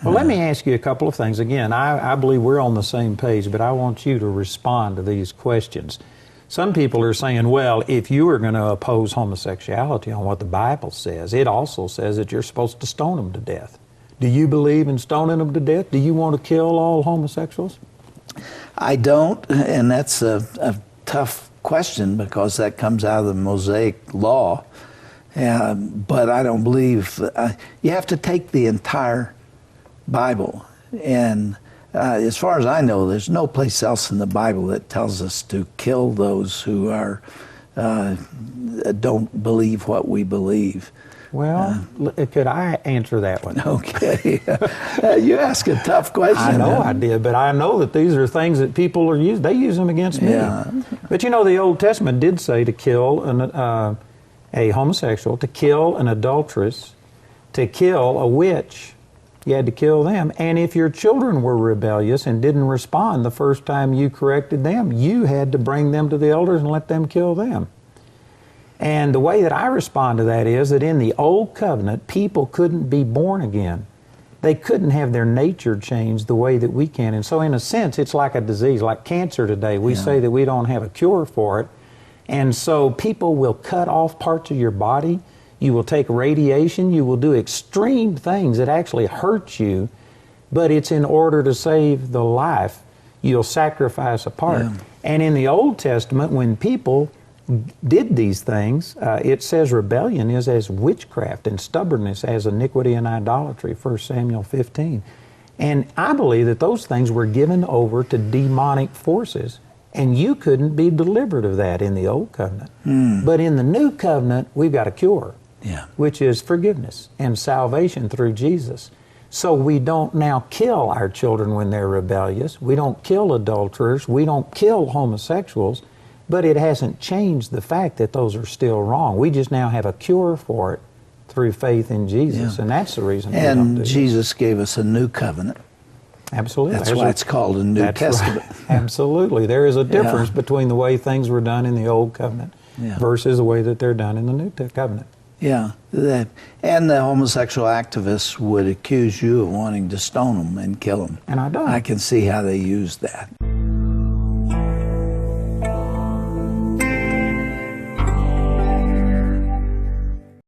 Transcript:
Well, let me ask you a couple of things. Again, I believe we're on the same page, but I want you to respond to these questions. Some people are saying, well, if you are going to oppose homosexuality on what the Bible says, it also says that you're supposed to stone them to death. Do you believe in stoning them to death? Do you want to kill all homosexuals? I don't, and that's a tough question because that comes out of the Mosaic law. But I don't believe, you have to take the entire Bible, and as far as I know, there's no place else in the Bible that tells us to kill those who are don't believe what we believe. Well, could I answer that one? Okay. You ask a tough question. I know I did, but I know that these are things that people are using. They use them against me. Yeah. But you know, the Old Testament did say to kill a homosexual, to kill an adulteress, to kill a witch. You had to kill them. And if your children were rebellious and didn't respond the first time you corrected them, you had to bring them to the elders and let them kill them. And the way that I respond to that is that in the Old Covenant, people couldn't be born again. They couldn't have their nature changed the way that we can. And so in a sense, it's like a disease, like cancer today. We say that we don't have a cure for it. And so people will cut off parts of your body. You will take radiation. You will do extreme things that actually hurt you, but it's in order to save the life. You'll sacrifice a part. Yeah. And in the Old Testament, when people did these things, it says rebellion is as witchcraft and stubbornness as iniquity and idolatry, 1 Samuel 15. And I believe that those things were given over to demonic forces, and you couldn't be delivered of that in the Old Covenant. But in the New Covenant, we've got a cure, which is forgiveness and salvation through Jesus. So we don't now kill our children when they're rebellious. We don't kill adulterers. We don't kill homosexuals. But it hasn't changed the fact that those are still wrong. We just now have a cure for it through faith in Jesus, and that's the reason we don't do Jesus gave us a new covenant. Absolutely. That's why it's called a New Testament. Right. Absolutely. There is a difference between the way things were done in the Old Covenant versus the way that they're done in the New Covenant. Yeah. And the homosexual activists would accuse you of wanting to stone them and kill them. And I don't. I can see how they use that.